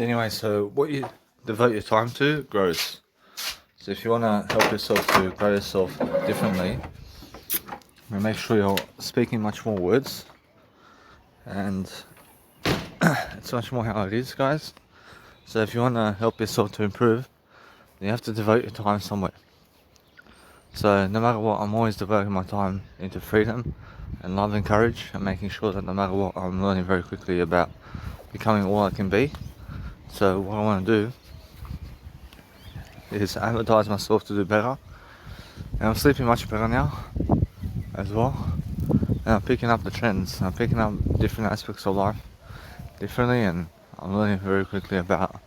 Anyway, so what you devote your time to grows. So if you want to help yourself to grow yourself differently, make sure you're speaking much more words, and it's much more how it is, guys. So if you want to help yourself to improve, you have to devote your time somewhere. So no matter what, I'm always devoting my time into freedom and love and courage, and making sure that no matter what, I'm learning very quickly about becoming all I can be. So what I want to do is advertise myself to do better, and I'm sleeping much better now as well, and I'm picking up the trends. I'm picking up different aspects of life differently, and I'm learning very quickly about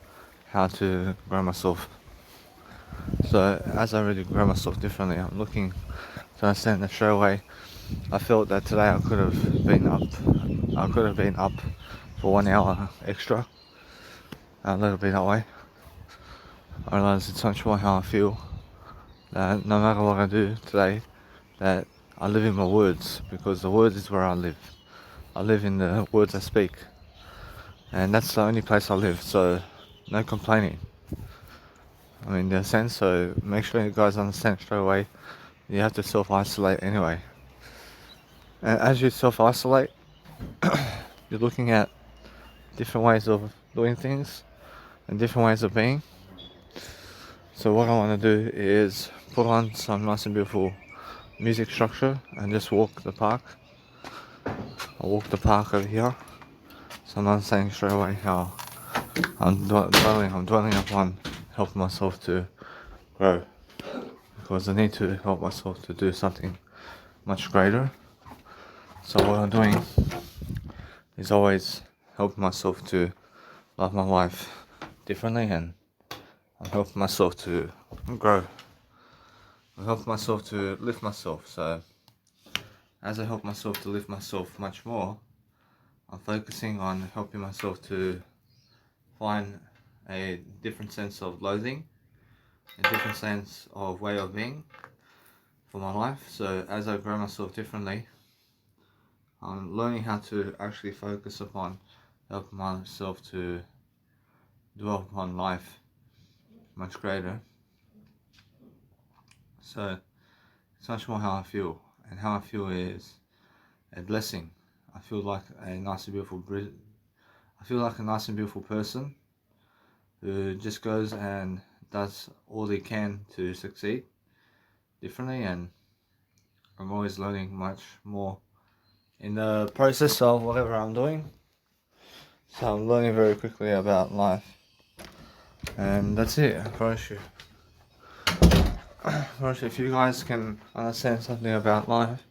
how to grow myself. So as I really grow myself differently, I'm looking to understand that straight away. I felt that today I could have been up for 1 hour extra. Let it be that way. I realize it's much more how I feel, that no matter what I do today, that I live in my words, because the words is where I live. I live in the words I speak, and that's the only place I live, so no complaining. I mean, in a sense, so make sure you guys understand straight away, you have to self-isolate anyway. And as you self-isolate, you're looking at different ways of doing things and different ways of being. So what I want to do is put on some nice and beautiful music structure and just walk the park. I'll walk the park over here. So I'm not saying straight away how I'm dwelling upon helping myself to grow, because I need to help myself to do something much greater. So what I'm doing is always helping myself to love my life differently, and I'm helping myself to grow. I'm helping myself to lift myself. So as I help myself to lift myself much more, I'm focusing on helping myself to find a different sense of loathing, a different sense of way of being for my life. So as I grow myself differently, I'm learning how to actually focus upon helping myself to dwell upon life much greater. So it's much more how I feel, and how I feel is a blessing. I feel like a nice and beautiful person who just goes and does all he can to succeed differently, and I'm always learning much more in the process of whatever I'm doing. So I'm learning very quickly about life, and that's it. I promise you. If you guys can understand something about life,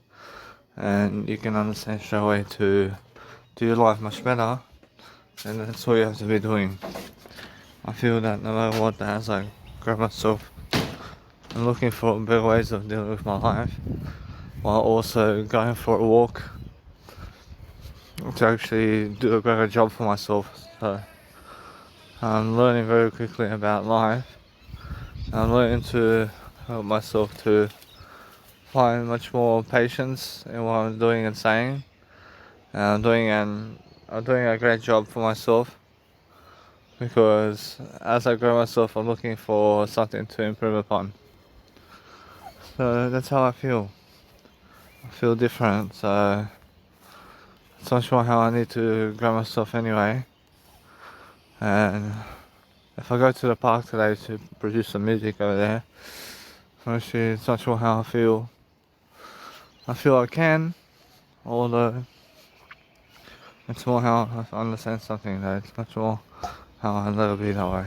and you can understand straight away to do your life much better, then that's all you have to be doing. I feel that no matter what, as I grow myself, I'm looking for better ways of dealing with my life, while also going for a walk to actually do a better job for myself. So I'm learning very quickly about life. I'm learning to help myself to find much more patience in what I'm doing and saying. And I'm doing a great job for myself, because as I grow myself, I'm looking for something to improve upon. So that's how I feel. I feel different, so it's not sure how I need to grow myself anyway. And if I go to the park today to produce some music over there, honestly, it's not sure how I feel. I feel I can, although it's more how I understand something, that it's much more how I let it be that way.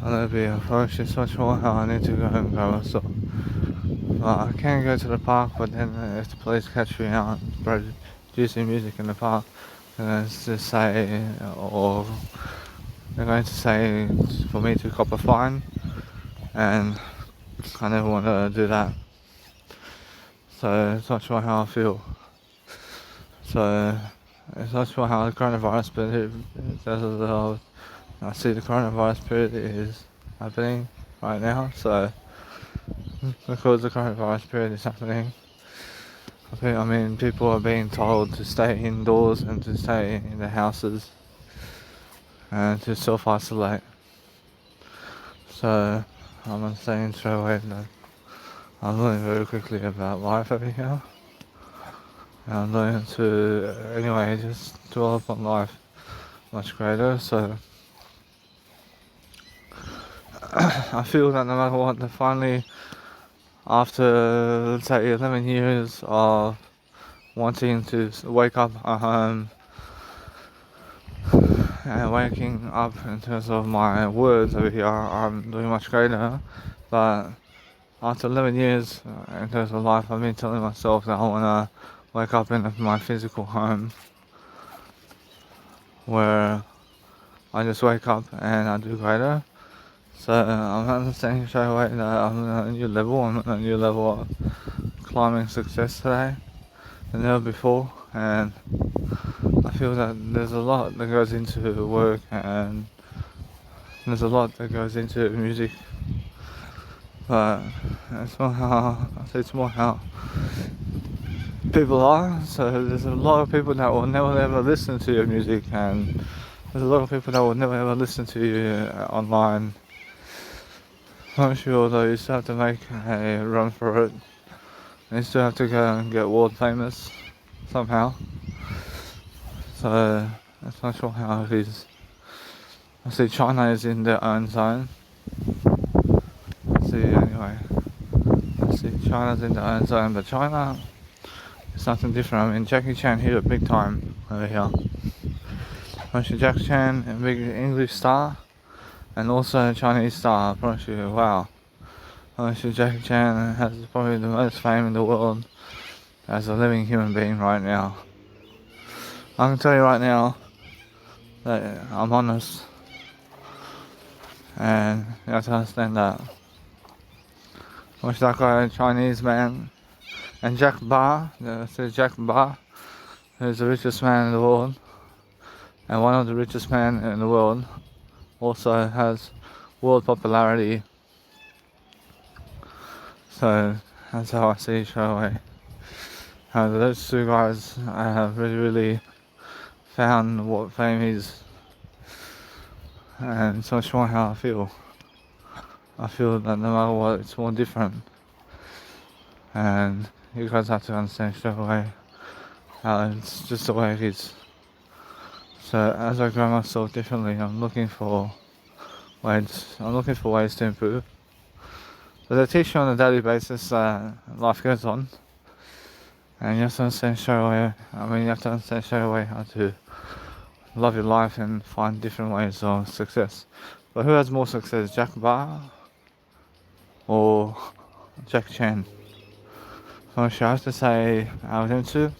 I let it be. Honestly, it's much more how I need to go and grow myself. I can go to the park, but then if the police catch me out producing music in the park, then it's just say, or they're going to say for me to cop a fine, and I never want to do that. So it's not sure how I feel. So it's not sure how the coronavirus period, I see the coronavirus period is happening right now. So because the coronavirus period is happening, I mean, people are being told to stay indoors and to stay in their houses, and to self-isolate. So I'm saying straight away that I'm learning very quickly about life over here. And I'm learning to, anyway, just dwell upon life much greater. So I feel that no matter what, that finally, after, let's say, 11 years of wanting to wake up at home, and waking up in terms of my words over here, I'm doing much greater. But after 11 years in terms of life, I've been telling myself that I want to wake up in my physical home, where I just wake up and I do greater. So I'm understanding straight away that I'm on a new level. I'm on a new level of climbing success today than ever before, and I feel that there's a lot that goes into work, and there's a lot that goes into music, but it's more how people are. So there's a lot of people that will never ever listen to your music, and there's a lot of people that will never ever listen to you online. I'm sure though you still have to make a run for it. You still have to go and get world famous somehow. So that's not sure how it is. I see China is in their own zone. Anyway, I see China's in their own zone, but China is something different. I mean, Jackie Chan hit it big time over here. Actually, Jackie Chan, a big English star, and also a Chinese star. I promise you, wow. Actually, Jackie Chan has probably the most fame in the world as a living human being right now. I can tell you right now that I'm honest, and you have to understand that. Watch that guy, Chinese man, and Jack Ma, Jack Ma, who's the richest man in the world, and one of the richest men in the world, also has world popularity. So that's how I see it straight away. Those two guys have really found what fame is, and it's not sure how I feel. I feel that no matter what, it's more different, and you guys have to understand straight away how it's just the way it is. So as I grow myself differently, I'm looking for ways to improve. But they teach you on a daily basis that life goes on, and you have to understand straight away. You have to understand straight away how to love your life and find different ways of success. But who has more success, Jack Ma or Jack Chan? I have to say out of them two,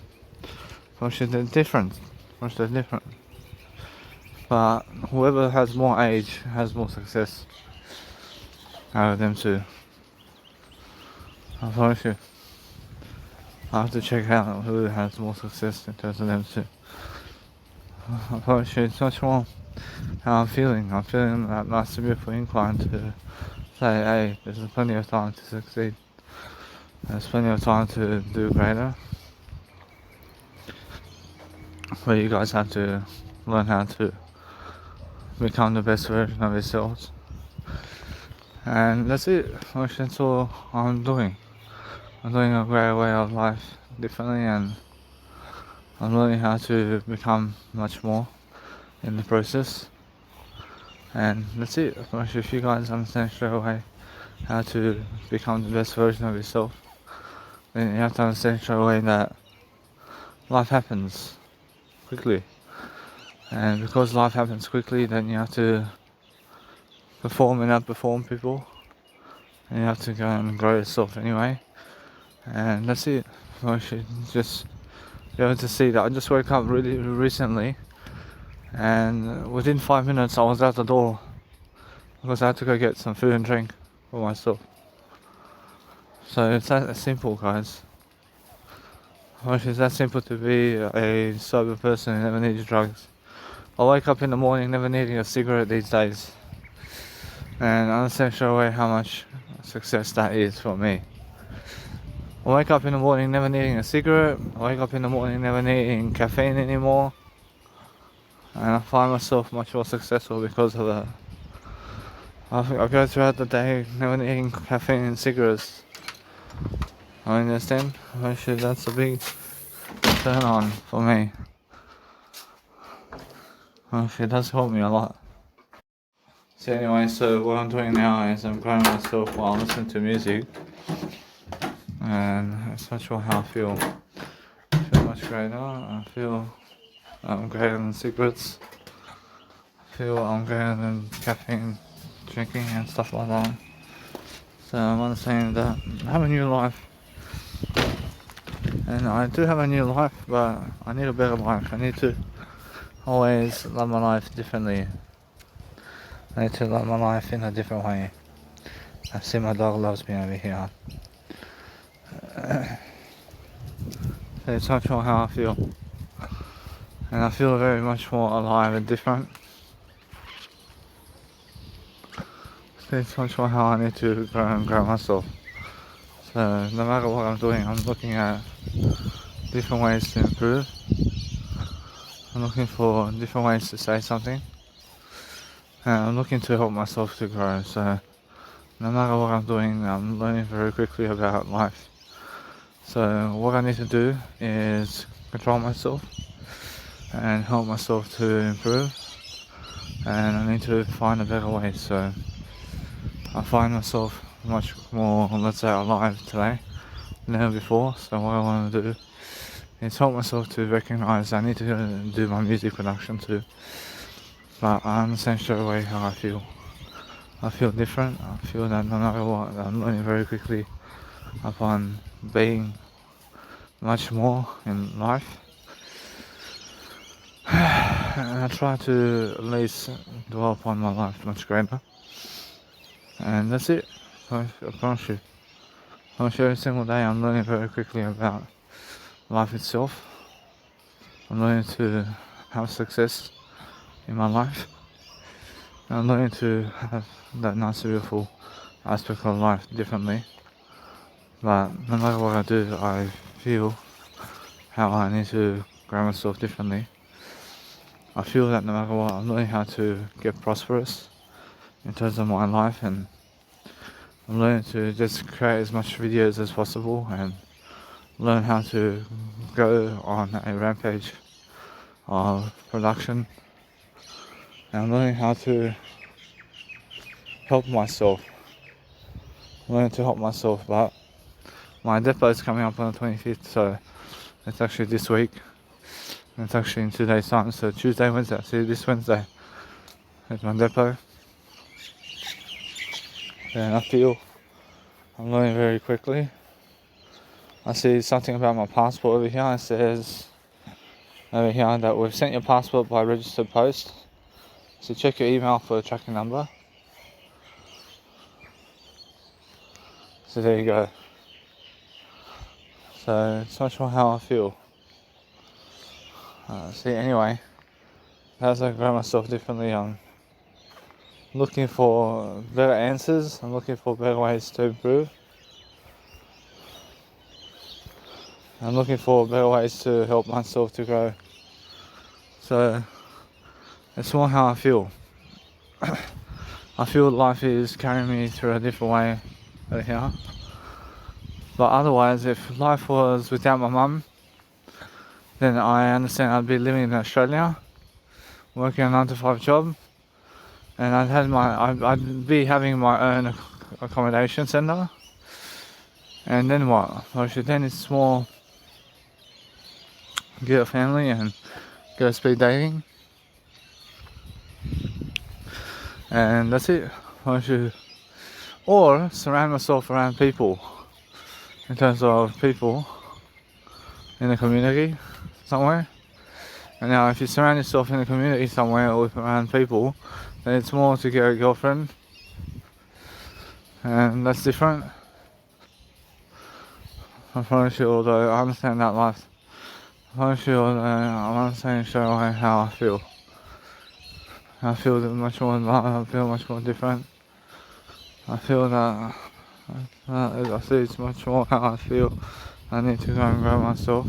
they're different. They're different. But whoever has more age has more success out of them two. I promise you. I have to check out who has more success in terms of them two. I promise you, it's much more how I'm feeling. I'm feeling that nice and beautiful incline to say, hey, there's plenty of time to succeed. There's plenty of time to do greater. But you guys have to learn how to become the best version of yourselves. And that's it. That's all I'm doing. I'm doing a great way of life differently, and I'm learning how to become much more in the process. And that's it. If you guys understand straight away how to become the best version of yourself, then you have to understand straight away that life happens quickly. And because life happens quickly, then you have to perform and outperform people. And you have to go and grow yourself anyway. And that's it. I should just be able to see that. I just woke up really recently, and within 5 minutes I was out the door because I had to go get some food and drink for myself. So it's that simple, guys. It's that simple to be a sober person who never needs drugs. I wake up in the morning never needing a cigarette these days, and I understand straight away how much success that is for me. I wake up in the morning never needing a cigarette. I wake up in the morning never needing caffeine anymore. and I find myself much more successful because of that. I go throughout the day never eating caffeine and cigarettes. I understand. Actually, that's a big turn on for me. Actually, it does help me a lot. So anyway, so what I'm doing now is I'm growing myself while listening to music, and it's not sure how I feel. I feel much greater. I feel I'm greater than cigarettes. I feel I'm greater than caffeine drinking and stuff like that. So I'm understanding that I have a new life, and I do have a new life, but I need a better life. I need to always love my life differently. I need to love my life in a different way. I see my dog loves me over here. So it's not sure how I feel, and I feel very much more alive and different. So it's not sure how I need to grow myself. So no matter what I'm doing, I'm looking at different ways to improve. I'm looking for different ways to say something, and I'm looking to help myself to grow. So no matter what I'm doing, I'm learning very quickly about life. So what I need to do is control myself and help myself to improve, and I need to find a better way. So I find myself much more, let's say, alive today than ever before. So what I want to do is help myself to recognize I need to do my music production too. But I understand straight away how I feel. I feel different. I feel that no matter what, I'm learning very quickly upon being much more in life. And I try to at least dwell upon my life much greater. And that's it. I promise you. Every single day I'm learning very quickly about life itself. I'm learning to have success in my life. I'm learning to have that nice beautiful aspect of life differently. But no matter what I do, I feel how I need to grow myself differently. I feel that no matter what, I'm learning how to get prosperous in terms of my life, and I'm learning to just create as much videos as possible and learn how to go on a rampage of production. And I'm learning how to help myself. I'm learning to help myself, but my depot is coming up on the 25th, so it's actually this week. And it's actually in 2 days time, so Tuesday, Wednesday, see this Wednesday is my depot. And I feel I'm learning very quickly. I see something about my passport over here. It says over here that we've sent your passport by registered post. So check your email for the tracking number. So there you go. So it's not sure how I feel. See, anyway, as I grow myself differently, I'm looking for better answers. I'm looking for better ways to improve. I'm looking for better ways to help myself to grow. So it's more how I feel. I feel life is carrying me through a different way over here. But otherwise, if life was without my mum, then I understand I'd be living in Australia, working a 9 to 5 job, and I'd be having my own accommodation centre. And then what? Actually, then it's more get a family and go speed dating, and that's it. Or surround myself around people, in terms of people in the community somewhere. And now if you surround yourself in a community somewhere with around people, then it's more to get a girlfriend, and that's different. I promise you, although I understand that life, I promise you, although I'm understanding straight away how I feel. I feel much more alive, I feel much more different. I feel that I see it's much more how I feel. I need to go and grow myself.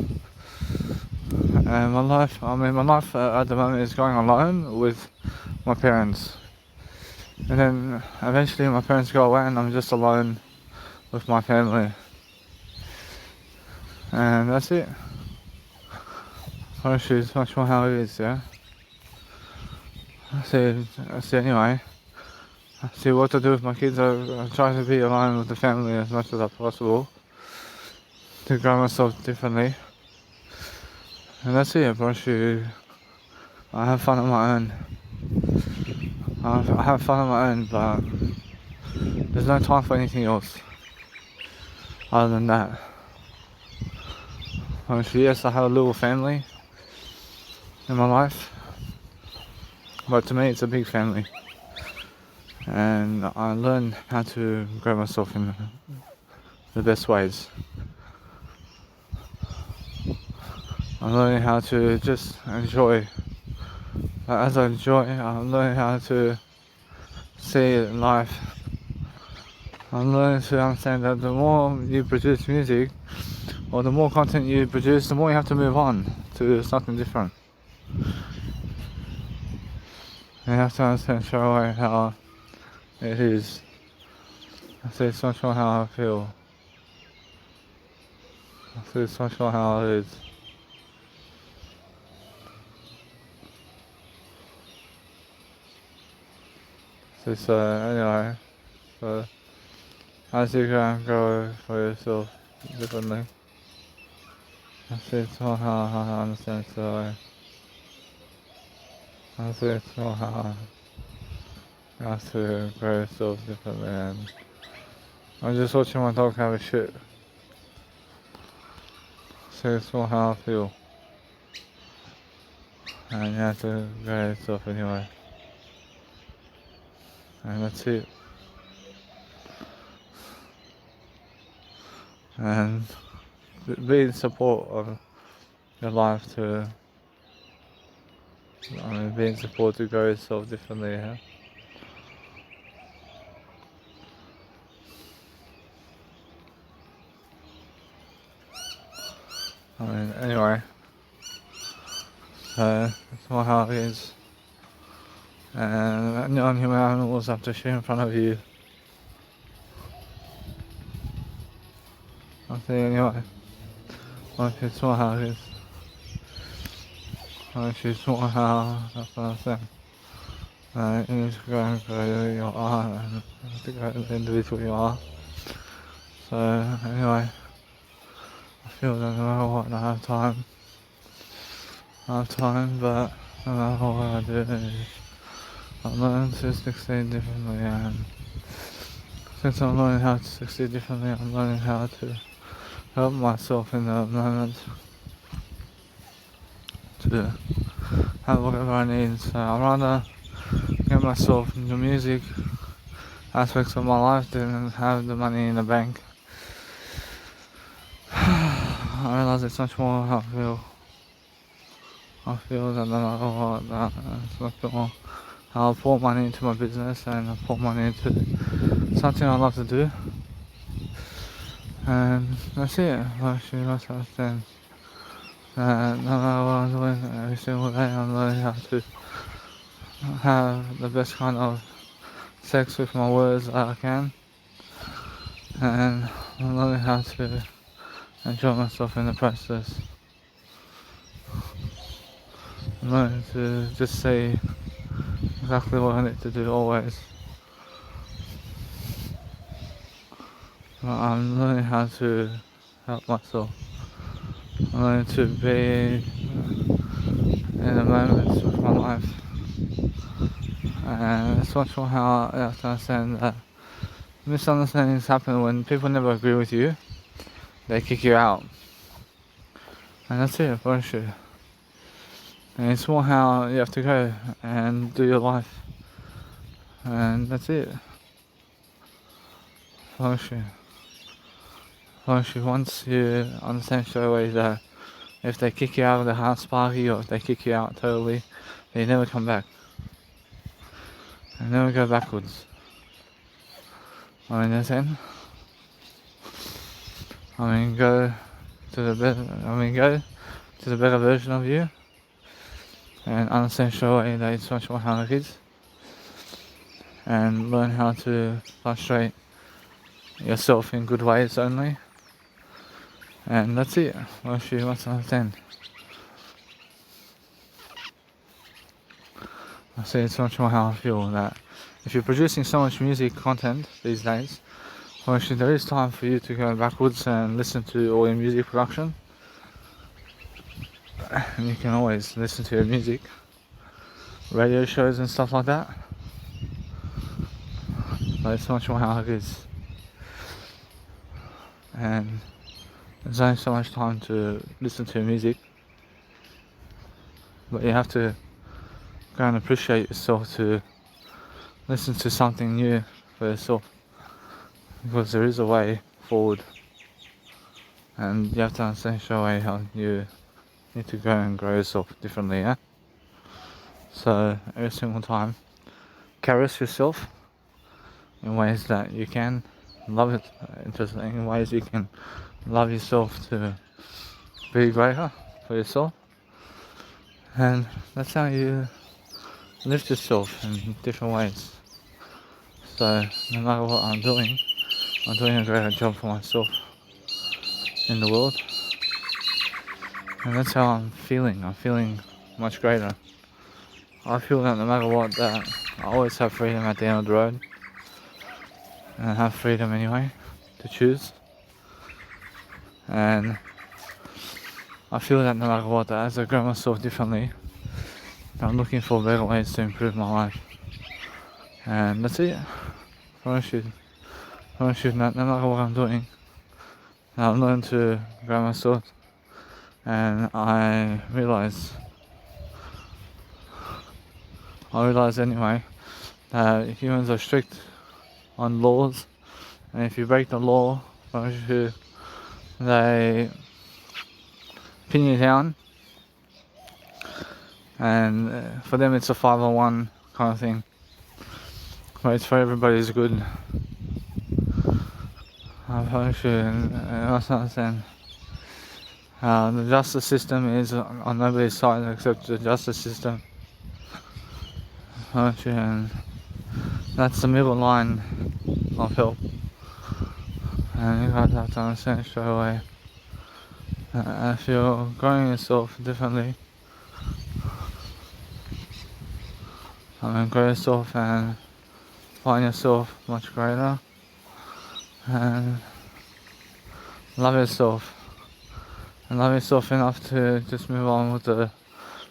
And my life at the moment is going alone with my parents. And then eventually my parents go away and I'm just alone with my family. And that's it. Honestly, it's much more how it is, yeah. I see anyway. I see what to do with my kids. I try to be alone with the family as much as possible. To grow myself differently. And that's it, honestly. I have fun on my own. I have fun on my own, but there's no time for anything else other than that. Honestly, yes, I have a little family in my life, but to me it's a big family. And I learn how to grow myself in the best ways. I'm learning how to just enjoy. As I enjoy, I'm learning how to see life. I'm learning to understand that the more you produce music, or the more content you produce, the more you have to move on to something different. You have to understand straight away how it is. I say it's much more how I feel. I say it's much more how it is. So anyway, so as you can grow for yourself differently, I say it's more how I understand, so I say it's more how I have to grow yourself differently. And I'm just watching my dog have a shit. So it's more how I feel. And you have to grow yourself anyway. And that's it. And be in support of your life to, be in support to grow yourself differently, yeah? Anyway, so it's more how it is. And non-human animals have to shit in front of you. I say anyway, like it's more how it is. Like it's more how, that's what I'm saying. You need to go and grow who you are and to grow the individual you are. So anyway, I feel that no matter what, I have time. But no matter what I do, I'm learning to succeed differently, and since I'm learning how to succeed differently, I'm learning how to help myself in the moment to have whatever I need. So I'd rather get myself into music aspects of my life than have the money in the bank. I realise it's much more how I feel. I feel that no matter what, that it's much more I'll pour money into my business and I'll pour money into something I love to do. And that's it. Actually, that's what I understand. No matter what I'm doing every single day, I'm learning how to have the best kind of sex with my words that I can. And I'm learning how to enjoy myself in the process. I'm learning to just say exactly what I need to do always. I'm learning how to help myself. I'm learning to be in the moments of my life. And it's much more how I have to understand that misunderstandings happen when people never agree with you. They kick you out. And that's it, bullshit. And it's more how you have to go and do your life. And that's it. Bullshit. Once you understand straight away that if they kick you out of the house party or if they kick you out totally, they never come back. They never go backwards. I mean, that's it. I mean, go to the bed. I mean, go to the better version of you and understand straight away that it's much more how it is, and learn how to frustrate yourself in good ways only. And that's it. Once you must understand. I say it's much more how I feel that if you're producing so much music content these days, actually there is time for you to go backwards and listen to all your music production. And you can always listen to your music, radio shows and stuff like that. But it's much more how it is. And there's only so much time to listen to music. But you have to go and appreciate yourself to listen to something new for yourself. Because there is a way forward. And you have to understand straight away how you need to go and grow yourself differently, yeah? So every single time, caress yourself in ways that you can love it, in ways you can love yourself to be greater for yourself. And that's how you lift yourself in different ways. So no matter what I'm doing a greater job for myself in the world. And that's how I'm feeling. I'm feeling much greater. I feel that no matter what, that I always have freedom at the end of the road. And I have freedom anyway to choose. And I feel that no matter what, that as I grow myself differently, I'm looking for better ways to improve my life. And that's it. I should no matter what I'm doing, I've learned to grow myself. And I realize anyway that humans are strict on laws, and if you break the law, they pin you down, and for them it's a 501 kind of thing, but it's for everybody's good. I must understand. The justice system is on nobody's side except the justice system. And that's the middle line of help. And you guys have to understand straight away. If you're growing yourself differently, grow yourself and find yourself much greater. And love yourself. And love yourself enough to just move on with the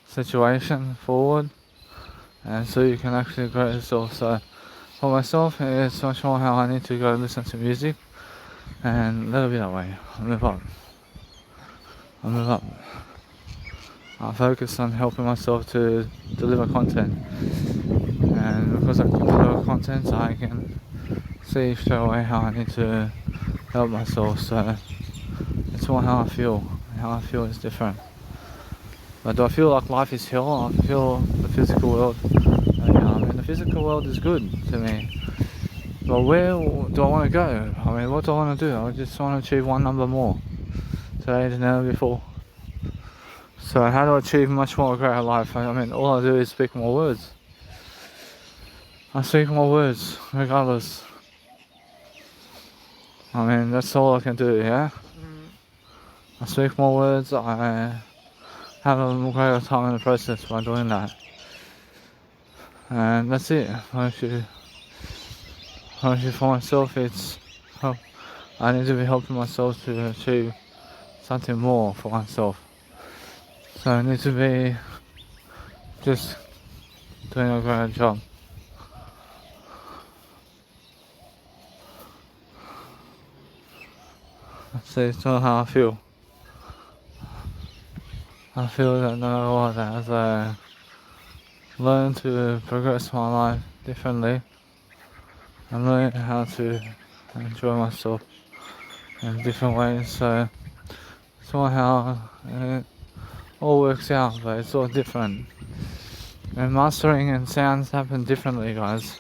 situation forward, and so you can actually grow yourself. So for myself, it's much more how I need to go listen to music and let it be that way. I'll move up. I focus on helping myself to deliver content, and because I can deliver content, I can see straight away how I need to help myself. So it's more how I feel. How I feel is different. But do I feel like life is hell? I feel the physical world. The physical world is good to me. But where do I want to go? What do I want to do? I just want to achieve one number more today than ever before. So how do I achieve much more greater life? All I do is speak more words. I speak more words, regardless. That's all I can do, yeah? I speak more words, I have a greater time in the process by doing that. And that's it. Honestly for myself, it's I need to be helping myself to achieve something more for myself. So I need to be just doing a great job. So it's not how I feel. I feel that no matter what, as I learn to progress my life differently, I'm learning how to enjoy myself in different ways. So somehow it all works out, but it's all different. And mastering and sounds happen differently, guys.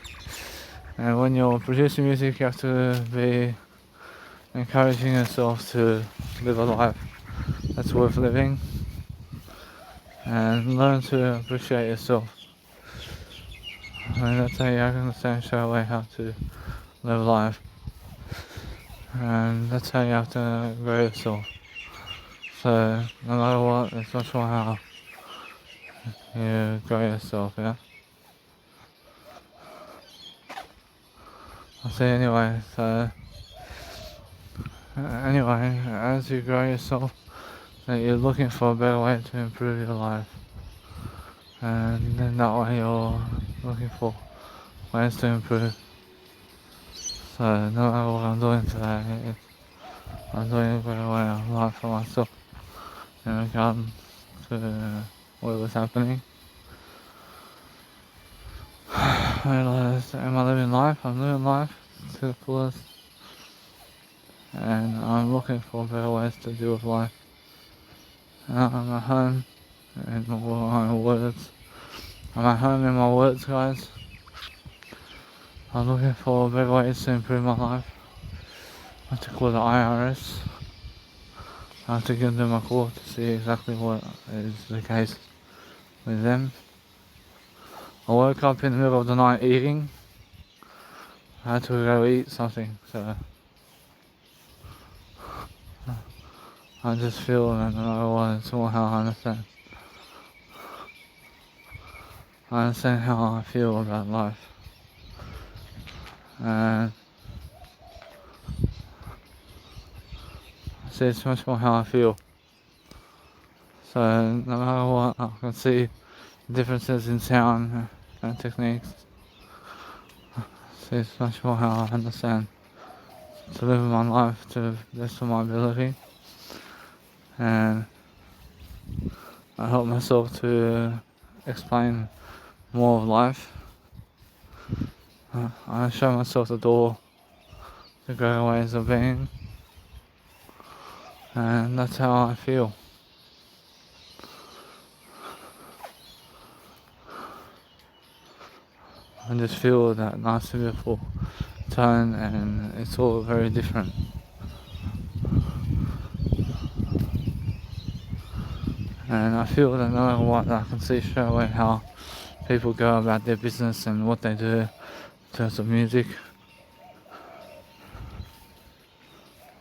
And when you're producing music, you have to be encouraging yourself to live a life that's worth living. and learn to appreciate yourself. I mean, that's how you can understand straight away how to live life, and that's how you have to grow yourself. So no matter what, it's not sure how you grow yourself, yeah? I say anyway, so anyway, as you grow yourself, that you're looking for a better way to improve your life, and then that way you're looking for ways to improve. So no matter what I'm doing today, I'm doing a better way of life for myself in regard to what was happening. I realised, am I living life? I'm living life to the fullest, and I'm looking for better ways to deal with life. I'm at home in my words. I'm at home in my words, guys. I'm looking for better ways to improve my life. I have to call the IRS. I have to give them a call to see exactly what is the case with them. I woke up in the middle of the night eating. I had to go eat something, so I just feel that no matter what, somehow I understand. I understand how I feel about life. And see, it's much more how I feel. So no matter what, I can see differences in sound and techniques. See, it's much more how I understand to live my life to the best of my ability. And I help myself to explain more of life. I show myself the door to greater ways of being, and that's how I feel. I just feel that nice beautiful tone, and it's all very different. And I feel that no matter what, I can see straight away how people go about their business and what they do in terms of music.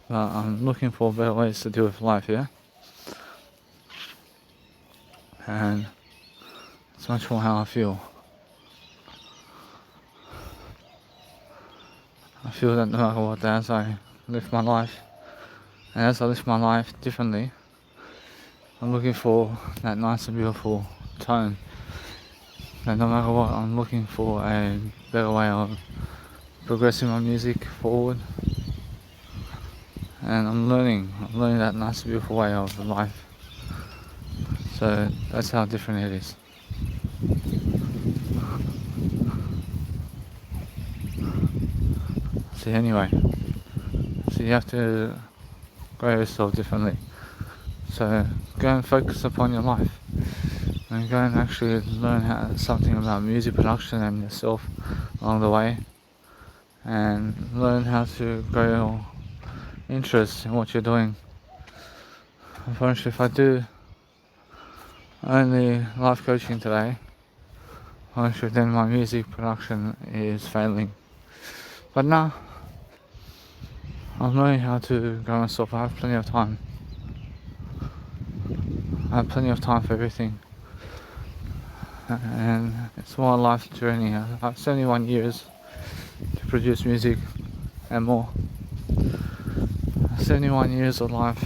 But I'm looking for better ways to deal with life, yeah? And it's much more how I feel. I feel that no matter what, as I live my life, and as I live my life differently, I'm looking for that nice and beautiful tone. And no matter what, I'm looking for a better way of progressing my music forward. And I'm learning that nice beautiful way of life. So that's how different it is. So anyway, so you have to grow yourself differently. So go and focus upon your life, and go and actually learn something about music production and yourself along the way, and learn how to grow your interest in what you're doing. For instance, if I do only life coaching today, then my music production is failing. But now, I'm learning how to grow myself. I have plenty of time. I have plenty of time for everything. And it's more a life journey. I have 71 years to produce music and more. 71 years of life.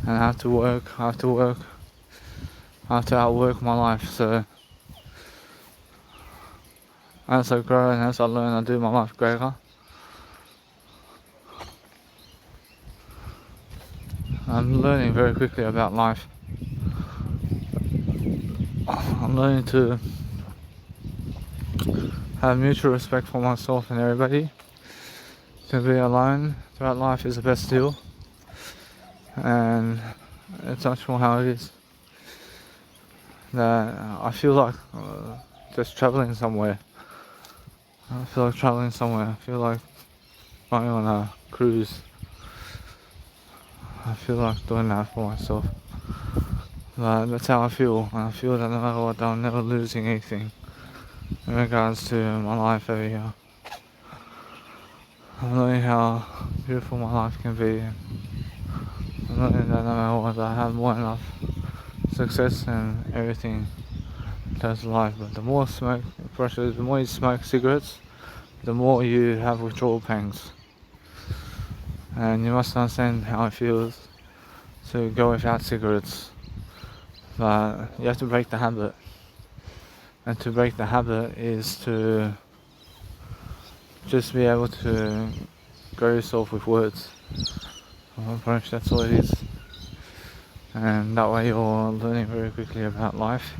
And I have to work, I have to outwork my life. So as I grow and as I learn, I do my life greater. I'm learning very quickly about life. I'm learning to have mutual respect for myself and everybody. To be alone throughout life is the best deal. And it's much more how it is. That I feel like just traveling somewhere. I feel like traveling somewhere. I feel like going on a cruise. I feel like doing that for myself. But that's how I feel. And I feel that no matter what, I'm never losing anything in regards to my life over here. I'm learning how beautiful my life can be. I'm learning that no matter what, I have more than enough success and everything does life. But the more smoke, the more you smoke cigarettes, the more you have withdrawal pangs. And you must understand how it feels to go without cigarettes. But you have to break the habit. And to break the habit is to just be able to grow yourself with words. Well, pretty much that's all it is. And that way you're learning very quickly about life.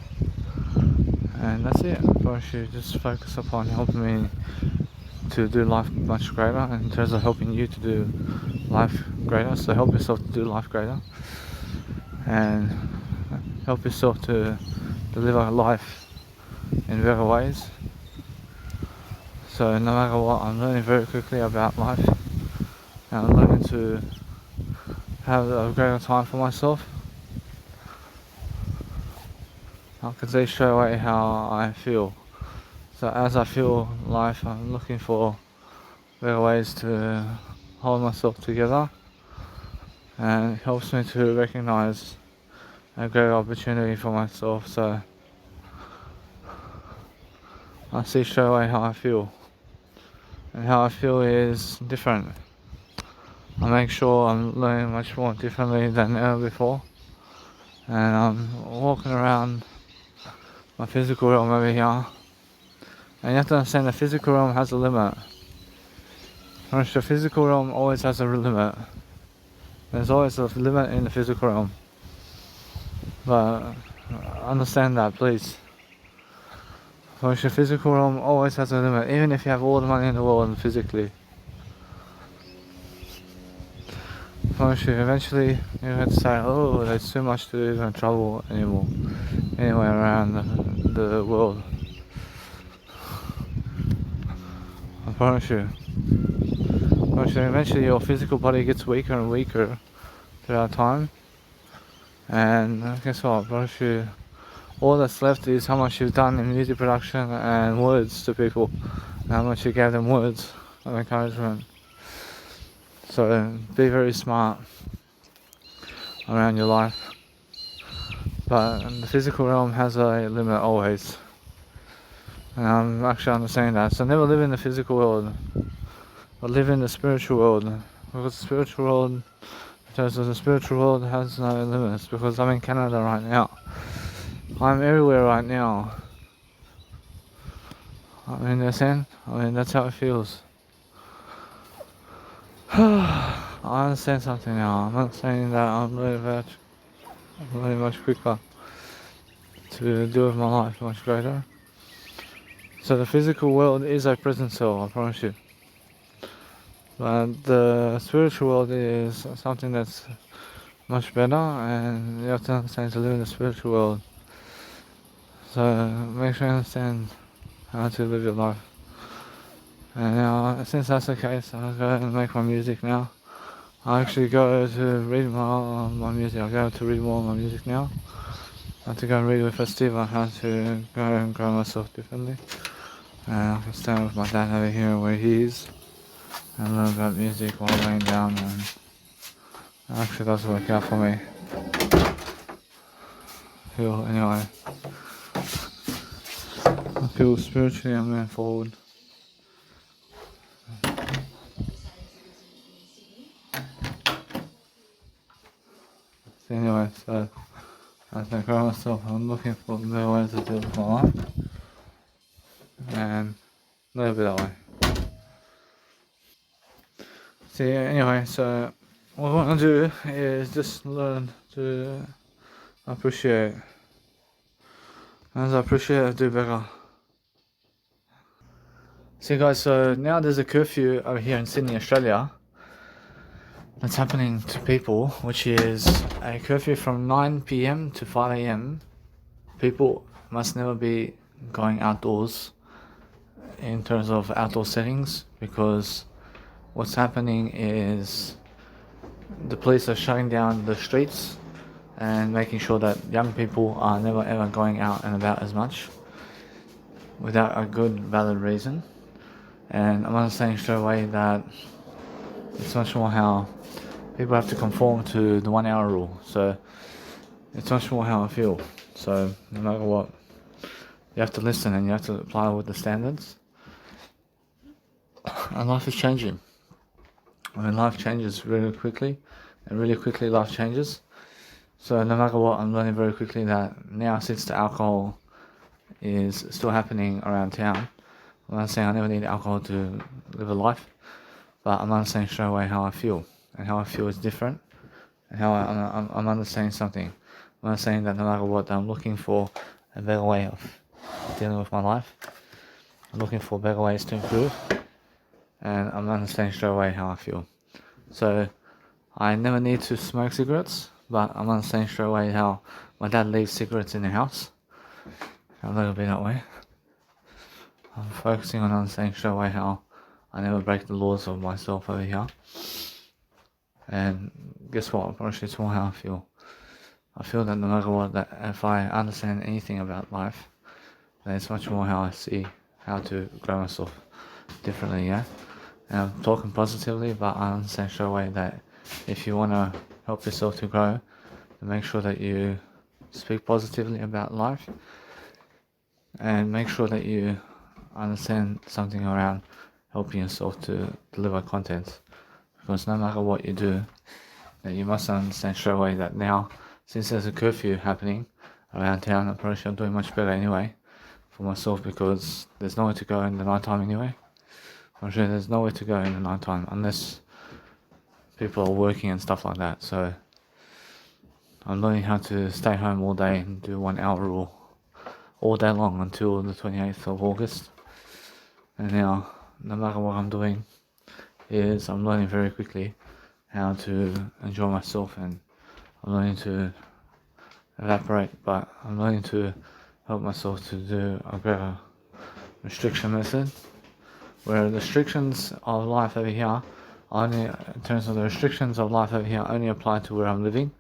And that's it. Pretty much just focus upon helping me to do life much greater in terms of helping you to do life greater. So help yourself to do life greater. And help yourself to deliver life in better ways. So no matter what, I'm learning very quickly about life, and I'm learning to have a greater time for myself. I can see straight away how I feel. So as I feel life, I'm looking for better ways to hold myself together, and it helps me to recognize a great opportunity for myself. So I see straight away how I feel, and how I feel is different. I make sure I'm learning much more differently than ever before, and I'm walking around my physical realm over here, and you have to understand the physical realm has a limit. The physical realm always has a limit. There's always a limit in the physical realm, but understand that, please. The physical realm always has a limit, even if you have all the money in the world and physically. Eventually you have to say, oh, there's too much to even travel anymore, anywhere around the world. I promise you. Eventually your physical body gets weaker and weaker throughout time, and guess what? I promise you, all that's left is how much you've done in music production and words to people, and how much you gave them words of encouragement. So be very smart around your life. But the physical realm has a limit always. And I'm actually understanding that. So never live in the physical world, but live in the spiritual world. Because the spiritual world, has no limits. Because I'm in Canada right now. I'm everywhere right now. I mean, that's how it feels. I understand something now. I'm not saying that I'm learning much quicker to do with my life much greater. So the physical world is a prison cell, I promise you. But the spiritual world is something that's much better, and you have to understand to live in the spiritual world. So make sure you understand how to live your life. And now, since that's the case, I'll go and make my music now. I actually go to read my music. I'll go to read more of my music now. I have to go and read with Steve on how to go and grow myself differently. And I can stand with my dad over here where he is and learn about music while laying down, and it actually does work out for me. Anyway, I feel spiritually I'm moving forward. So anyway, so as I grow myself, I'm looking for better ways to deal with my life, and live it that way. So yeah, anyway, so what I want to do is just learn to appreciate. As I appreciate, I do better. So guys, so now there's a curfew over here in Sydney, Australia, that's happening to people, which is a curfew from 9 PM to 5 AM. People must never be going outdoors in terms of outdoor settings, because what's happening is the police are shutting down the streets and making sure that young people are never ever going out and about as much without a good valid reason. And I'm understanding straight away that it's much more how people have to conform to the 1 hour rule. So it's much more how I feel. So no matter what, you have to listen and you have to apply with the standards. And life is changing. I mean, life changes really quickly, and really quickly life changes. So no matter what, I'm learning very quickly that now, since the alcohol is still happening around town, I'm not saying I never need alcohol to live a life, but I'm understanding straight away how I feel, and how I feel is different, and how I'm understanding something. I'm understanding that no matter what, I'm looking for a better way of dealing with my life. I'm looking for better ways to improve, and I'm understanding straight away how I feel. So I never need to smoke cigarettes, but I'm understanding straight away how my dad leaves cigarettes in the house. A little bit that way. I'm focusing on understanding straight away how I never break the laws of myself over here. And guess what? Actually, it's more how I feel. I feel that no matter what, that if I understand anything about life, then it's much more how I see how to grow myself differently, yeah? And I'm talking positively, but I understand straight away that if you want to help yourself to grow, then make sure that you speak positively about life, and make sure that you understand something around helping yourself to deliver content. Because no matter what you do, that you must understand straight away that now, since there's a curfew happening around town, I'm probably sure I'm doing much better anyway for myself, because there's nowhere to go in the night time anyway. I'm sure there's nowhere to go in the night time unless people are working and stuff like that. So I'm learning how to stay home all day and do 1 hour rule all day long until the 28th of August. And now, no matter what I'm doing, is I'm learning very quickly how to enjoy myself, and I'm learning to evaporate, but I'm learning to help myself to do a better restriction method, where the restrictions of life over here only, in terms of the restrictions of life over here, only apply to where I'm living,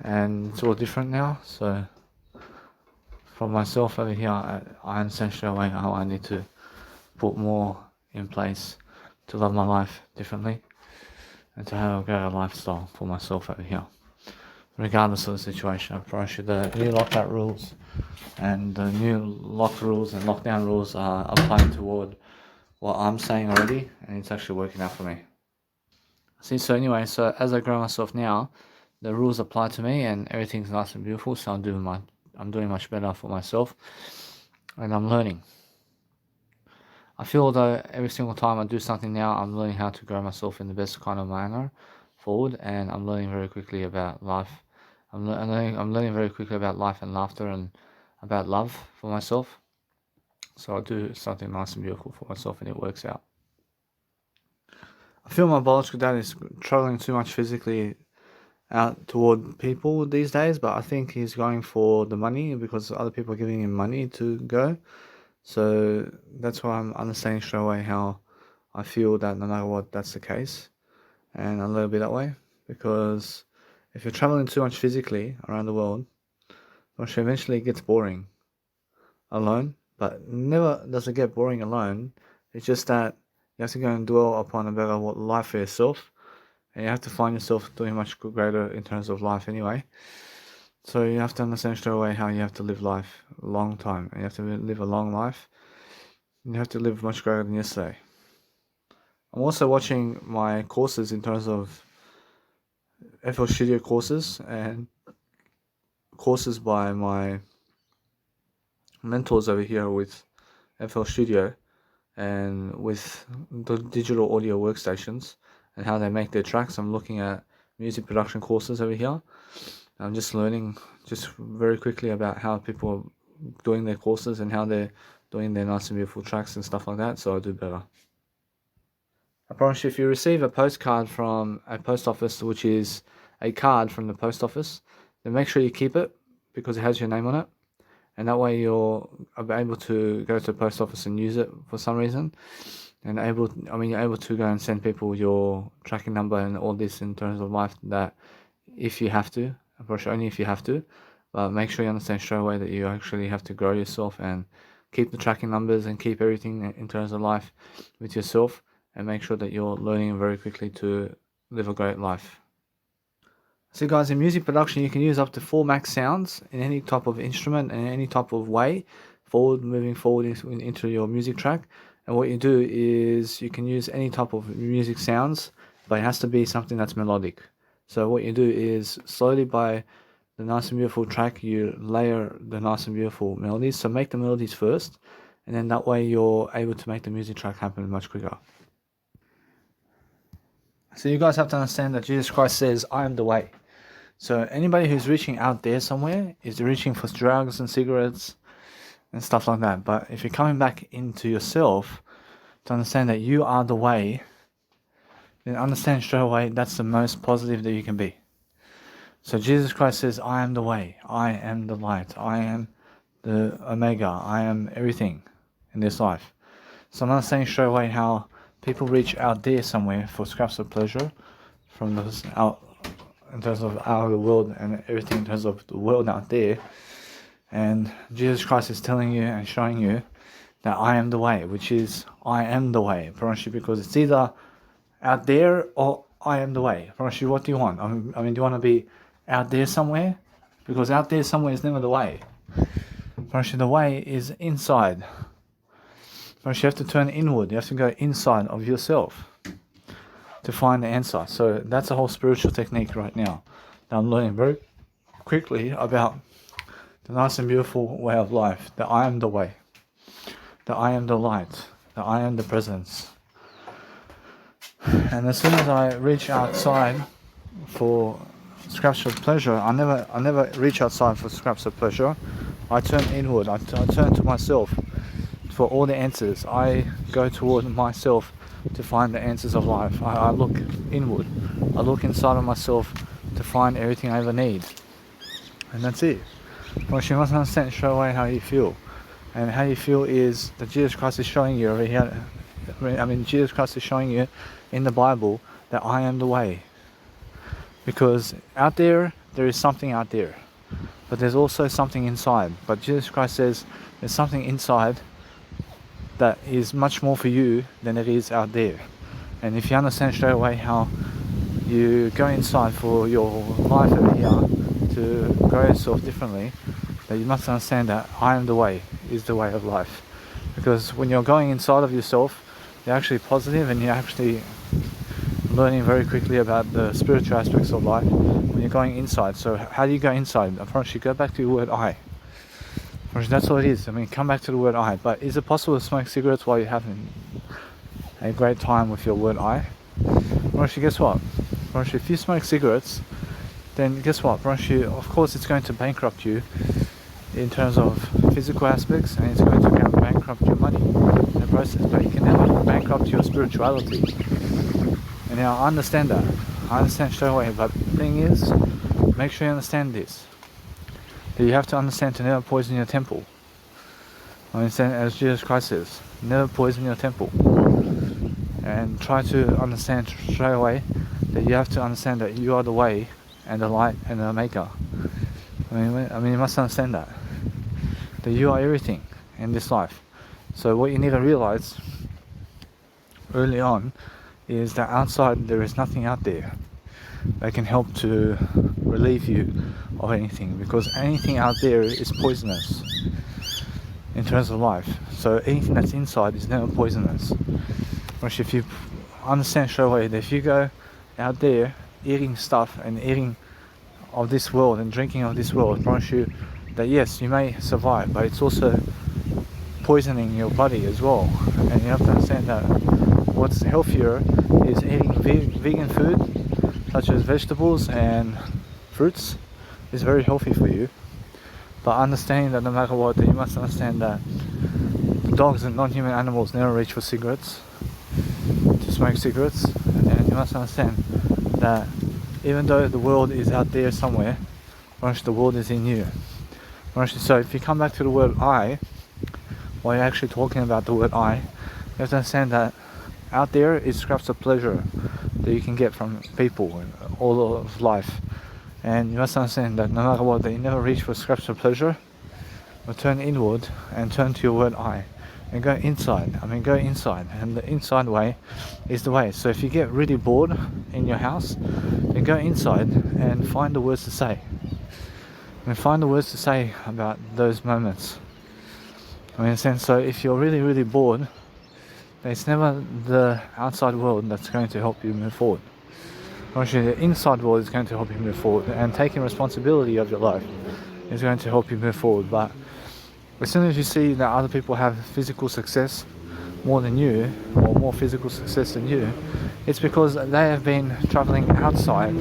and it's all different now. So for myself over here, I understand straight away how I need to put more in place to love my life differently and to have a greater lifestyle for myself over here, regardless of the situation. I promise you the new lockout rules and the new lock rules and lockdown rules are applying toward what I'm saying already, and it's actually working out for me. See, so anyway, so as I grow myself now, the rules apply to me and everything's nice and beautiful, so I'm doing much better for myself, and I'm learning. I feel though every single time I do something now, I'm learning how to grow myself in the best kind of manner forward, and I'm learning very quickly about life. I'm learning very quickly about life and laughter and about love for myself. So I do something nice and beautiful for myself, and it works out. I feel my biological dad is traveling too much physically out toward people these days, but I think he's going for the money because other people are giving him money to go. So that's why I'm understanding straight away how I feel that no matter what, that's the case, and a little bit that way, because if you're traveling too much physically around the world, eventually it gets boring alone. But never does it get boring alone. It's just that you have to go and dwell upon a better life for yourself, and you have to find yourself doing much greater in terms of life anyway. So you have to understand straight away how you have to live life a long time, and you have to live a long life. And you have to live much greater than yesterday. I'm also watching my courses in terms of FL Studio courses and courses by my mentors over here with FL Studio and with the digital audio workstations and how they make their tracks. I'm looking at music production courses over here. I'm just learning just very quickly about how people are doing their courses and how they're doing their nice and beautiful tracks and stuff like that, so I do better. I promise you, if you receive a postcard from a post office, which is a card from the post office, then make sure you keep it because it has your name on it. And that way you're able to go to the post office and use it for some reason. And you're able to go and send people your tracking number and all this in terms of life, that if you have to, Brush only if you have to, but make sure you understand straight away that you actually have to grow yourself and keep the tracking numbers and keep everything in terms of life with yourself, and make sure that you're learning very quickly to live a great life. So guys, in music production, you can use up to 4 max sounds in any type of instrument and any type of way, moving forward into your music track. And what you do is you can use any type of music sounds, but it has to be something that's melodic. So what you do is slowly, by the nice and beautiful track, you layer the nice and beautiful melodies. So make the melodies first, and then that way you're able to make the music track happen much quicker. So you guys have to understand that Jesus Christ says, I am the way. So anybody who's reaching out there somewhere is reaching for drugs and cigarettes and stuff like that. But if you're coming back into yourself to understand that you are the way, then understand straight away that's the most positive that you can be. So Jesus Christ says, I am the way, I am the light, I am the Omega, I am everything in this life. So I'm not saying straight away how people reach out there somewhere for scraps of pleasure from those out in terms of our world and everything in terms of the world out there. And Jesus Christ is telling you and showing you that I am the way, which is I am the way. Because it's either out there or I am the way. What do you want? I mean, do you want to be out there somewhere? Because out there somewhere is never the way. The way is inside. You have to turn inward. You have to go inside of yourself to find the answer. So that's a whole spiritual technique right now that I'm learning very quickly about the nice and beautiful way of life, that I am the way, that I am the light, that I am the presence. And as soon as I reach outside for scraps of pleasure, I never reach outside for scraps of pleasure. I turn inward. I turn to myself for all the answers. I go toward myself to find the answers of life. I look inward. I look inside of myself to find everything I ever need. And that's it. Well, you must understand straight away how you feel. And how you feel is that Jesus Christ is showing you over here. Jesus Christ is showing you in the Bible that I am the way. Because out there is something out there. But there's also something inside. But Jesus Christ says there's something inside that is much more for you than it is out there. And if you understand straight away how you go inside for your life over here to grow yourself differently, that you must understand that I am the way is the way of life. Because when you're going inside of yourself, you're actually positive and you're actually learning very quickly about the spiritual aspects of life when you're going inside. So how do you go inside? I promise you, go back to your word I. That's all it is. Come back to the word I. But is it possible to smoke cigarettes while you're having a great time with your word I? Guess what? If you smoke cigarettes, then guess what? Of course it's going to bankrupt you in terms of physical aspects, and it's going to bankrupt your money in the process. But you can never bankrupt your spirituality. And now I understand that. I understand straight away. But the thing is, make sure you understand this. That you have to understand to never poison your temple. Understand, as Jesus Christ says, never poison your temple. And try to understand straight away that you have to understand that you are the way and the light and the Omega. You must understand that you are everything in this life. So what you need to realize early on is that outside there is nothing out there that can help to relieve you of anything, because anything out there is poisonous in terms of life. So anything that's inside is never poisonous. Which if you understand straight away that if you go out there eating stuff and eating of this world and drinking of this world, I promise you that yes, you may survive, but it's also poisoning your body as well. And you have to understand that what's healthier is eating vegan food, such as vegetables and fruits, is very healthy for you. But understanding that no matter what, you must understand that dogs and non-human animals never reach for cigarettes, to smoke cigarettes. And you must understand that even though the world is out there somewhere, the world is in you. So if you come back to the word I, while you're actually talking about the word I, you have to understand that out there is scraps of pleasure that you can get from people and all of life. And you must understand that no matter what, that you never reach for scraps of pleasure, but turn inward and turn to your word I. And go inside. Go inside. And the inside way is the way. So if you get really bored in your house, then go inside and find the words to say. And find the words to say about those moments. In a sense, so if you're really, really bored, it's never the outside world that's going to help you move forward. Actually, the inside world is going to help you move forward, and taking responsibility of your life is going to help you move forward. But as soon as you see that other people have physical success more than you, or more physical success than you, it's because they have been traveling outside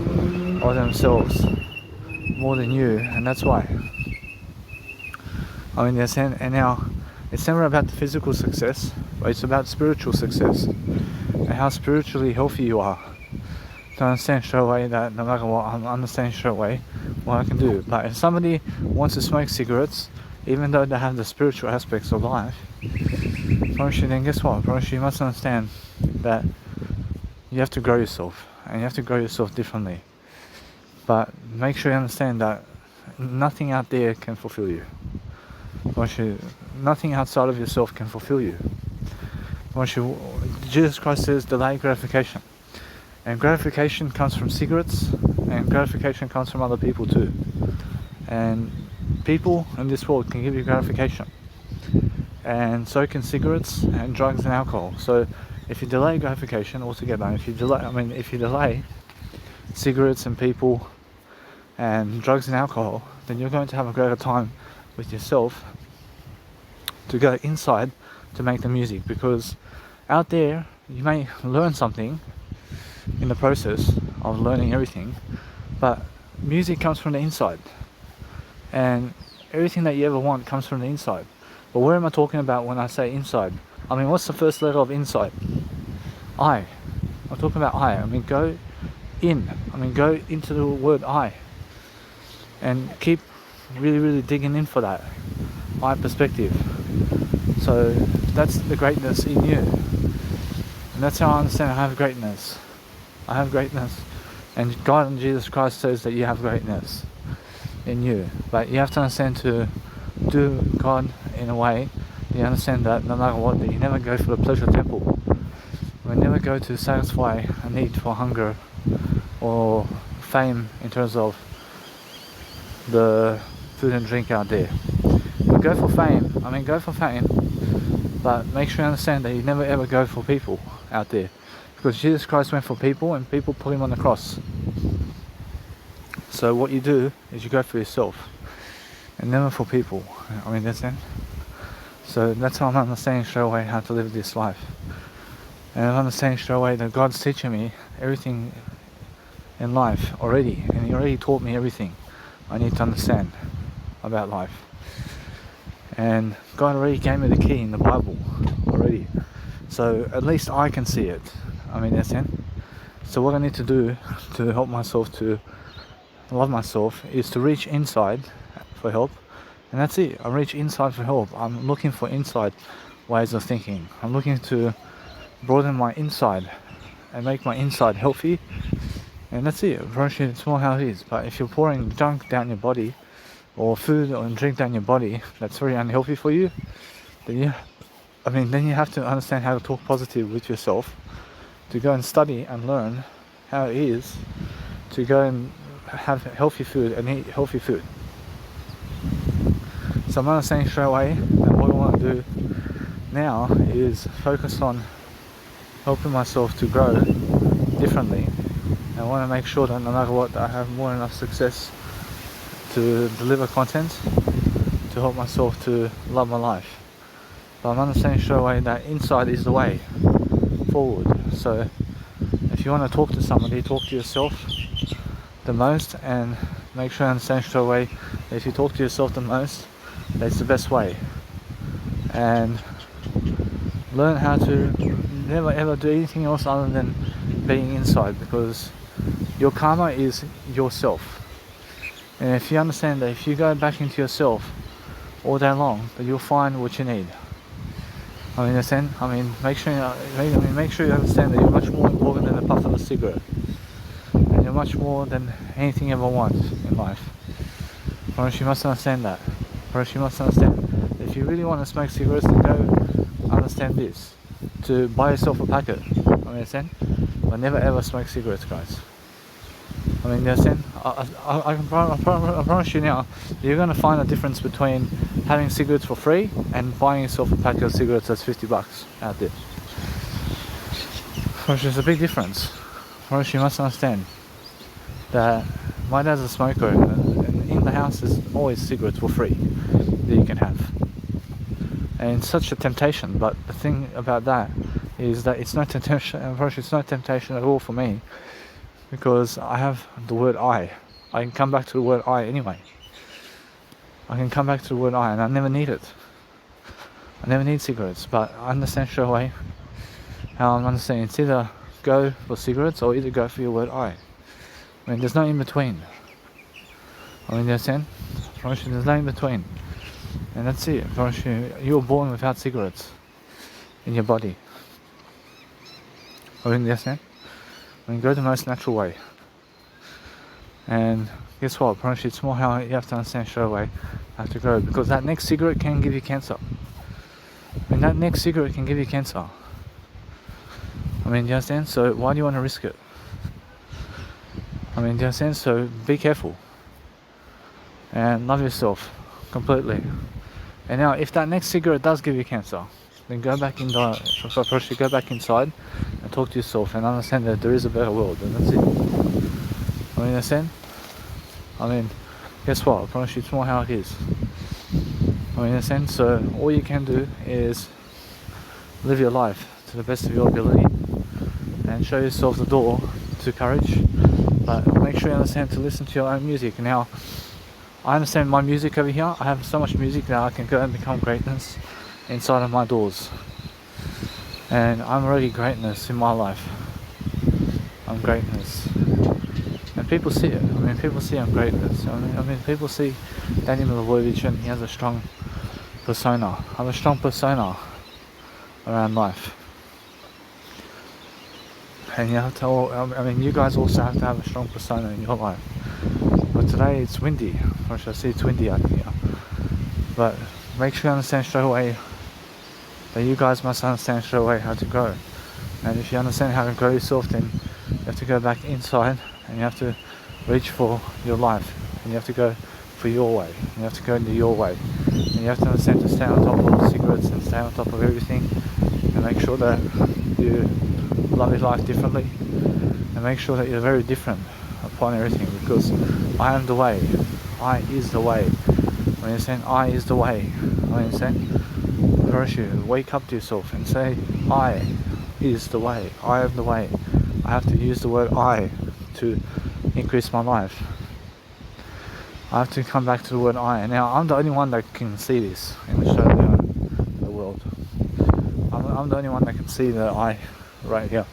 of themselves more than you, and that's why. And now it's never about the physical success, but it's about spiritual success and how spiritually healthy you are. To understand straight away that no matter what, I'm understanding straight away what I can do. But if somebody wants to smoke cigarettes, even though they have the spiritual aspects of life, then guess what? You must understand that you have to grow yourself, and you have to grow yourself differently. But make sure you understand that nothing out there can fulfill you. Nothing outside of yourself can fulfill you. Jesus Christ says delay gratification. And gratification comes from cigarettes, and gratification comes from other people too. And people in this world can give you gratification, and so can cigarettes and drugs and alcohol. So if you delay gratification altogether, if you delay cigarettes and people and drugs and alcohol, then you're going to have a greater time with yourself to go inside to make the music. Because out there you may learn something in the process of learning everything, but music comes from the inside, and everything that you ever want comes from the inside. But where am I talking about when I say inside? What's the first letter of inside? I. I'm talking about I. Go in. Go into the word I, and keep really, really digging in for that I perspective. So that's the greatness in you, and that's how I understand I have greatness. I have greatness, and God and Jesus Christ says that you have greatness in you. But you have to understand to do God in a way that you understand that no matter what, that you never go for the pleasure temple. You never go to satisfy a need for hunger or fame in terms of the food and drink out there. You go for fame, but make sure you understand that you never ever go for people out there. Because Jesus Christ went for people, and people put him on the cross. So what you do is you go for yourself, and never for people. That's it. So that's how I'm understanding straight away how to live this life. And I'm understanding straight away that God's teaching me everything in life already, and He already taught me everything I need to understand about life. And God already gave me the key in the Bible already. So at least I can see it. That's it. So what I need to do to help myself to love myself is to reach inside for help. And that's it. I reach inside for help. I'm looking for inside ways of thinking. I'm looking to broaden my inside and make my inside healthy. And that's it. It's more how it is. But if you're pouring junk down your body, or food or drink down your body that's very unhealthy for you, then you have to understand how to talk positive with yourself, to go and study and learn how it is to go and have healthy food and eat healthy food. So I'm understanding straight away that what I want to do now is focus on helping myself to grow differently. And I want to make sure that no matter what, I have more than enough success to deliver content to help myself to love my life. But I'm understanding straight away that inside is the way forward. So if you want to talk to somebody, talk to yourself the most, and make sure you understand straight away that if you talk to yourself the most, that's the best way. And learn how to never ever do anything else other than being inside, because your karma is yourself. And if you understand that if you go back into yourself all day long, that you'll find what you need. Make sure you understand that you're much more important than a puff of a cigarette. And you're much more than anything you ever want in life. You must understand that. You must understand that if you really want to smoke cigarettes, then go understand this. To buy yourself a packet, understand? But never ever smoke cigarettes, guys. I mean, you understand? I promise you now, you're going to find a difference between having cigarettes for free and buying yourself a packet of cigarettes that's $50 out there. There's a big difference. You must understand that my dad's a smoker, and in the house there's always cigarettes for free that you can have. And it's such a temptation, but the thing about that is that it's no temptation. It's no temptation at all for me, because I have the word I can come back to the word I anyway. I can come back to the word I, and I never need it. I never need cigarettes, but I understand straight away how I'm understanding. It's either go for cigarettes or either go for your word I. I mean, there's no in between. I mean, you understand? There's no in between. And that's it. You were born without cigarettes in your body. I mean, you understand? I mean, go the most natural way. And guess what? It's more how you have to understand straight away how to go. Because that next cigarette can give you cancer. I mean, that next cigarette can give you cancer. I mean, do you understand? So why do you want to risk it? I mean, do you understand? So be careful. And love yourself completely. And now, if that next cigarette does give you cancer, then go back inside and talk to yourself and understand that there is a better world, and that's it. I mean, understand? I mean, guess what? I promise you, it's more how it is. I mean, understand? So all you can do is live your life to the best of your ability and show yourself the door to courage, but make sure you understand to listen to your own music. Now, I understand my music over here. I have so much music that I can go and become greatness inside of my doors. And I'm already greatness in my life. I'm greatness. And people see it. I mean, people see I'm greatness. I mean, people see Danny Milivojevic and he has a strong persona. I have a strong persona around life. And you have to, I mean, you guys also have to have a strong persona in your life. But today it's windy, or should I say it's windy out here. But make sure you understand straight away that you guys must understand straight away how to grow. And if you understand how to grow yourself, then you have to go back inside and you have to reach for your life. And you have to go for your way. And you have to go into your way. And you have to understand to stay on top of cigarettes and stay on top of everything. And make sure that you love your life differently, and make sure that you're very different upon everything, because I am the way. I is the way. When you're saying I is the way, when you're saying, you wake up to yourself and say I is the way. I am the way. I have to use the word I to increase my life. I have to come back to the word I. Now, I'm the only one that can see this in Australia and the world. I'm the only one that can see the I right here.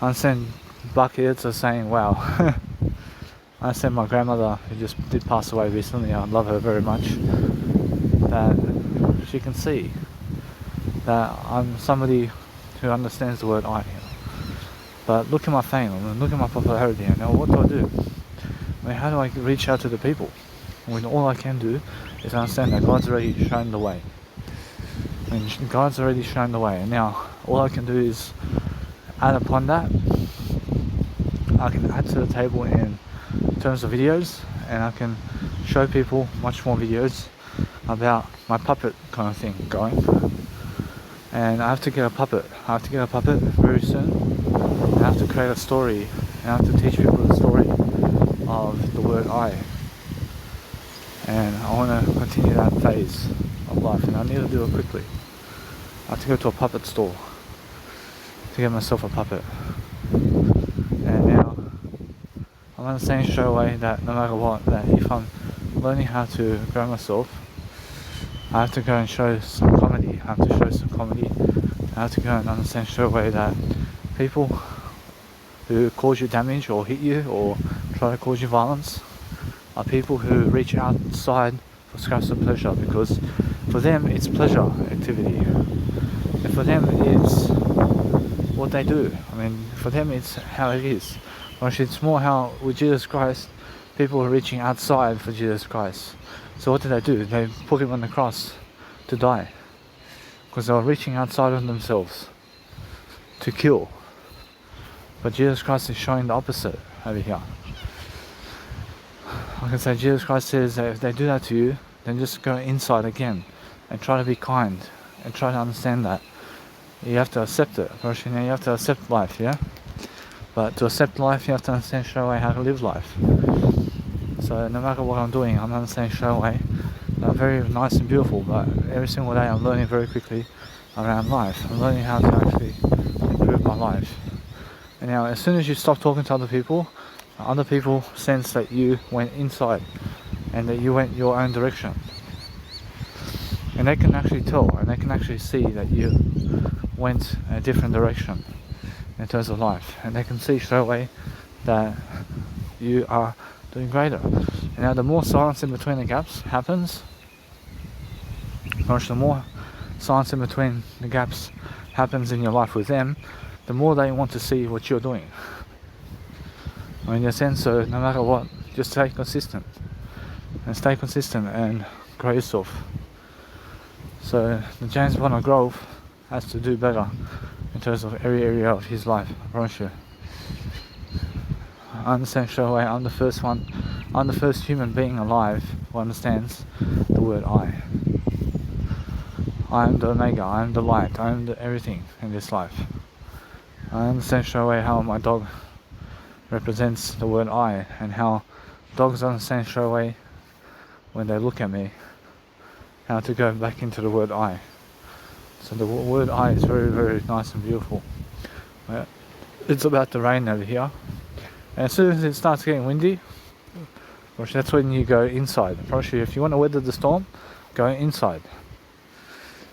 I understand blackheads are saying, wow. I understand my grandmother, who just did pass away recently, I love her very much, that she can see that I'm somebody who understands the word I here. But look at my fame, I mean, look at my popularity, and now what do I do? I mean, how do I reach out to the people? I mean, all I can do is understand that God's already shown the way. I mean, God's already shown the way, and now all I can do is add upon that. I can add to the table in terms of videos, and I can show people much more videos about my puppet kind of thing going. And I have to get a puppet. I have to get a puppet very soon. I have to create a story, and I have to teach people the story of the word I. And I want to continue that phase of life, and I need to do it quickly. I have to go to a puppet store to get myself a puppet. And now I'm understanding straight away that no matter what, that if I'm learning how to grow myself, I have to go and show some comedy. I have to show some comedy. I have to go and understand straight away that people who cause you damage or hit you or try to cause you violence are people who reach outside for scraps of pleasure, because for them it's pleasure activity. And for them it's what they do. I mean, for them it's how it is. Actually, it's more how with Jesus Christ, people were reaching outside for Jesus Christ. So what did they do? They put him on the cross to die. Because they were reaching outside of themselves to kill. But Jesus Christ is showing the opposite over here. I can say Jesus Christ says that if they do that to you, then just go inside again and try to be kind and try to understand that. You have to accept it. First, you have to accept life, yeah? But to accept life, you have to understand straight away how to live life. So no matter what I'm doing, I'm understanding straight away that I'm very nice and beautiful, but every single day I'm learning very quickly around life. I'm learning how to actually improve my life. And now, as soon as you stop talking to other people sense that you went inside and that you went your own direction. And they can actually tell, and they can actually see that you went a different direction in terms of life, and they can see straight away that you are doing greater. And now the more silence in between the gaps happens, the more silence in between the gaps happens in your life with them, the more they want to see what you're doing. I mean, in a sense, so no matter what, just stay consistent and grow yourself. So the James Bonner Grove has to do better in terms of every area of his life, I promise you. I understand straight away, I'm the first human being alive who understands the word I. I am the Omega, I am the light, I am the everything in this life. I understand straight away how my dog represents the word I, and how dogs understand straight away when they look at me how to go back into the word I. So the word I is very, very nice and beautiful. It's about to rain over here, and as soon as it starts getting windy, that's when you go inside. Probably if you want to weather the storm, go inside.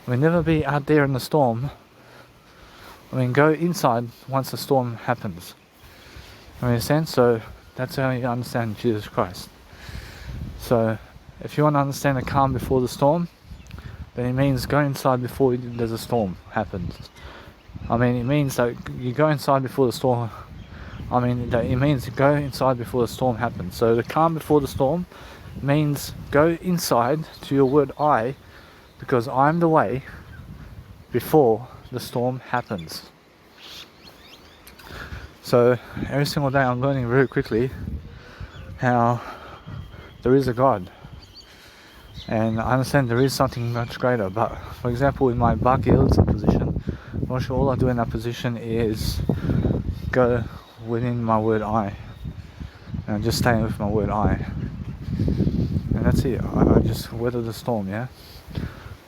I mean, never be out there in the storm. I mean, go inside once the storm happens. I mean, in a sense, so that's how you understand Jesus Christ. So if you want to understand the calm before the storm, then it means go inside before there's a storm happens. I mean, it means that you go inside before the storm. I mean, that it means go inside before the storm happens. So the calm before the storm means go inside to your word I, because I'm the way before the storm happens. So every single day I'm learning very quickly how there is a God. And I understand there is something much greater, but for example, in my Bhakti position, all I do in that position is go within my word I, and just staying with my word I, and that's it. I just weather the storm, yeah.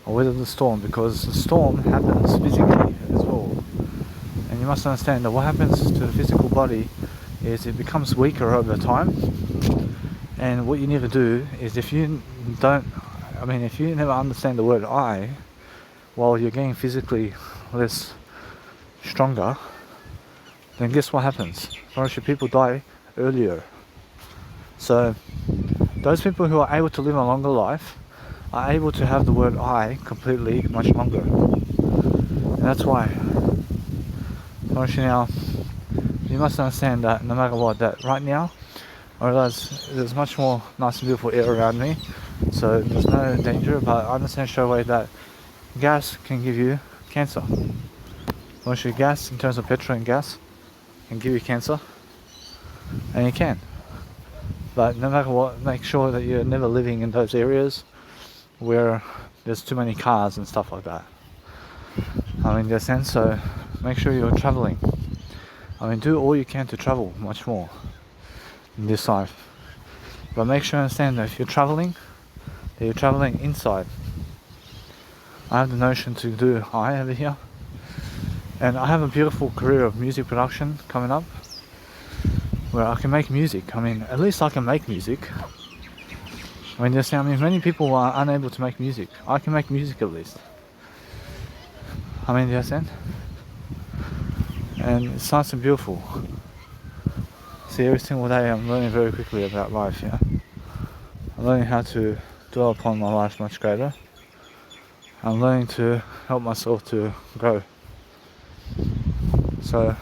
I weather the storm because the storm happens physically as well, and you must understand that what happens to the physical body is it becomes weaker over time. And what you need to do is, if you never understand the word I, while you're getting physically less stronger, then guess what happens? Most people die earlier. So those people who are able to live a longer life are able to have the word I completely much longer. And that's why, now, you must understand that no matter what, that right now, I realize there's much more nice and beautiful air around me, so there's no danger, but I understand straight away that gas can give you cancer. Mostly gas, in terms of petrol and gas, can give you cancer, and you can. But no matter what, make sure that you're never living in those areas where there's too many cars and stuff like that. I mean, in that sense, so make sure you're traveling. I mean, do all you can to travel much more in this life. But make sure you understand that if you're traveling, that you're traveling inside. I have the notion to do I over here, and I have a beautiful career of music production coming up, where I can make music. I mean, at least I can make music. I mean, many people are unable to make music. I can make music at least. I mean, you understand? And it's nice and beautiful. See, every single day I'm learning very quickly about life, yeah? I'm learning how to dwell upon my life much greater. I'm learning to help myself to grow. So,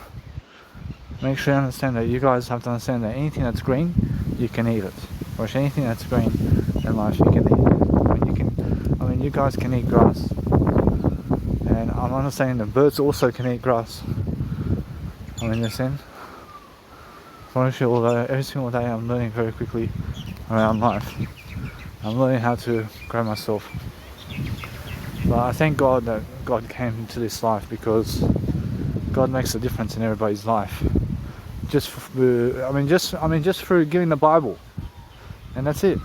make sure you understand that you guys have to understand that anything that's green, you can eat it. Or anything that's green in life, you can eat. I mean, you guys can eat grass. And I'm understanding that birds also can eat grass. I mean, listen. Honestly, although every single day I'm learning very quickly around life. I'm learning how to grow myself. But I thank God that God came into this life, because God makes a difference in everybody's life. Just through giving the Bible, and that's it.